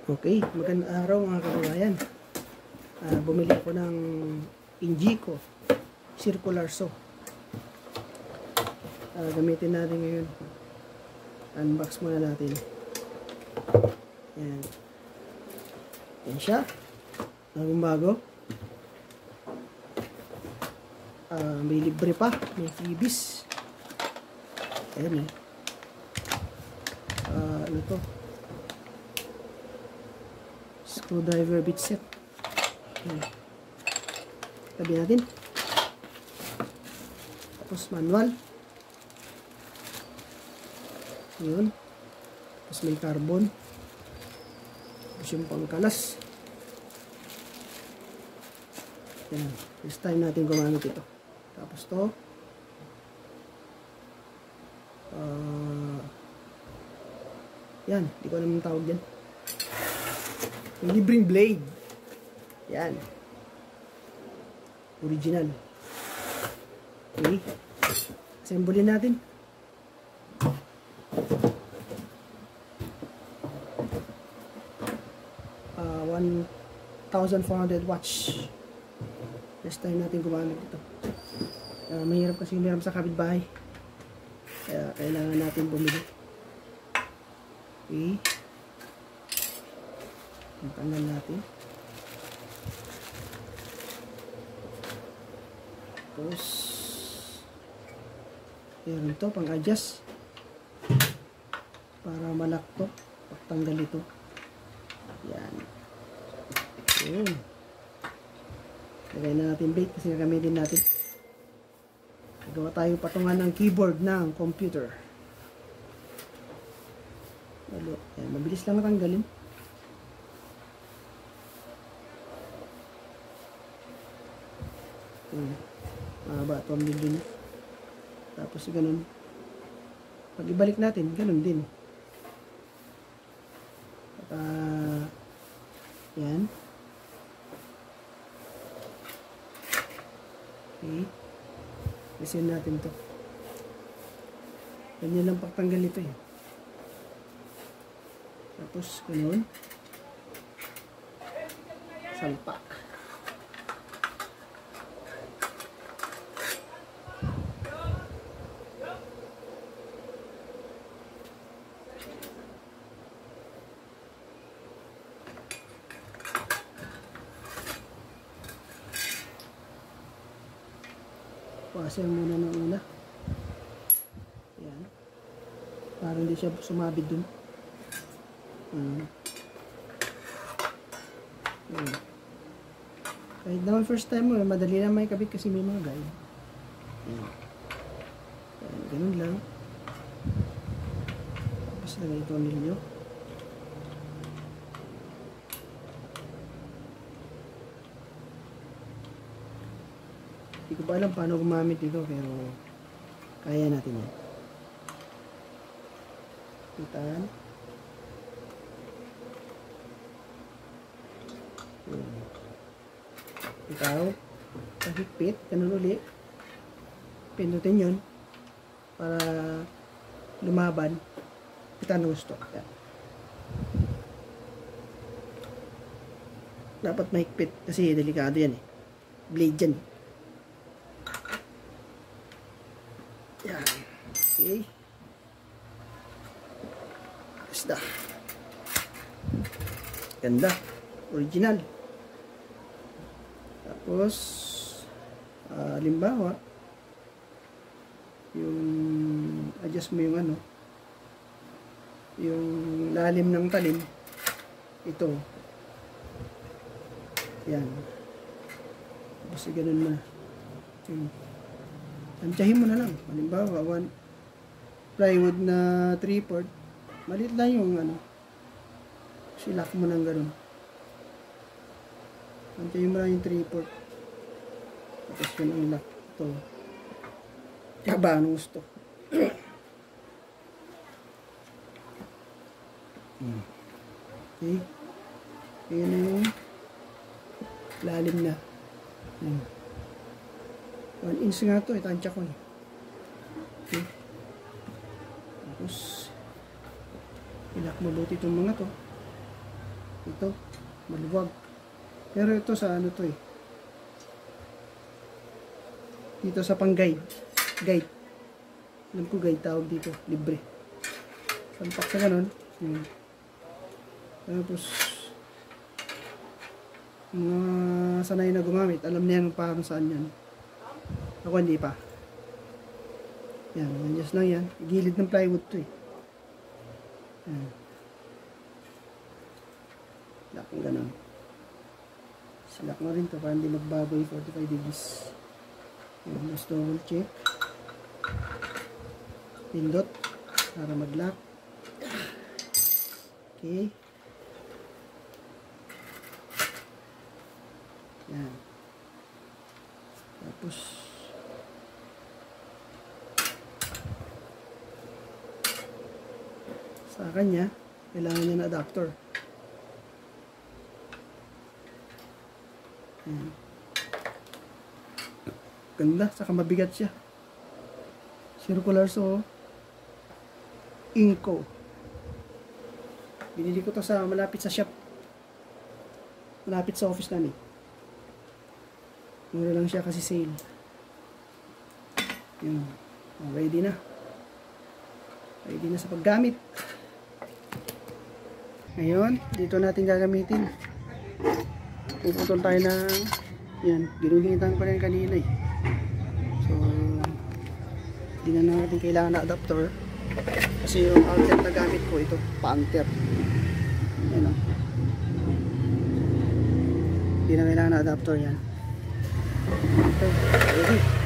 Okay, magandang araw mga kababayan. Bumili ako ng Injico circular saw. Gamitin natin ngayon. Unbox muna natin. Yan. Yan siya. Bagong bago. May libre pa. May freebies. Ayan eh. Ano to? Screwdriver bit set. Tabi natin. Tapos manual. Yun. Tapos may carbon. Tapos yung pangkalas. Yan. First time natin gumamit ito. Tapos to. Yan. Hindi ko naman tawag yan. Yung libreng blade. Yan. Original. Okay. Assemble natin. Uh, 1,400 watts. Next time natin gumamit ito. Mahirap kasi meron sa kapitbahay. Kaya kailangan natin bumili. Okay. Tanggal natin. Tapos meron to pang adjust para malak to pagtanggal ito. Yan. Yun. Lagay na natin blade kasi gagamitin natin. Gawa tayo patungan ng keyboard ng computer. Yan, mabilis lang natanggalin. Mahaba ito ang video niya. Tapos ganun. Pag ibalik natin, ganun din. At, yan. Okay. Isin natin to. Ganyan lang pagtanggal ito eh. Tapos ganun. Salpak. Pasya muna ng una. Ayan. Para hindi siya sumabit dun. Kahit naman first time mo, madali lang may kabit kasi may mga guide. Ayan. Ganun lang. Tapos lagay ito ang nilyo. Hindi ko pa alam paano gumamit ito pero kaya natin yan. Pitan. Ikaw, pahigpit, ganun ulit. Pindutin yun para lumaban. Pitan ng gusto. Yan. Dapat mahigpit kasi delikado yan eh. Blade yan. Yan. Okay. Basta. Ganda. Original. Tapos, halimbawa, yung adjust mo yung ano, yung lalim ng talim, ito. Yan. Tapos, ganun mo na. Tansyahin mo na lang. Halimbawa, plywood na 3/4. Maliit lang yung ano. Silak mo ng ganun. Tansyahin mo lang yung 3/4. Tapos yun ang lock. Ito. Kaba anong gusto. Okay. Ayan na yung lalim na. 1 inch nga ito, itansya ko eh. Okay. Tapos ilak mabuti itong mga to. Ito, maluwag. Pero ito sa ano to eh. Dito sa pang guide. Guide. Alam ko guide tawag dito. Libre. Sampak sa ganun. Yun. Tapos, mga sanay na gumamit, alam niya kung paano saan yan. Ako hindi pa. Yan, just lang yan. Gilid ng plywood to eh. Yan. Lock ng ganun. Lock na rin to para hindi magbago yung 45 degrees. Yan, just double check. Pindot para mag-lock. Okay. Yan. Tapos sa kanya, kailangan niya na adapter. Yan. Ganda, saka mabigat siya. Circular saw. Inco. Binili ko to sa malapit sa shop. Malapit sa office namin. Mura lang siya kasi sale. Yun. Ready na. Ready na sa paggamit. Ngayon, dito natin gagamitin. Puputol tayo ng yan, ginuhitan ko rin kanina eh. So, hindi na natin kailangan na adapter. Kasi yung outlet na gamit ko, ito, Panther. Yan o. Hindi na kailangan na adapter yan. Okay, ready.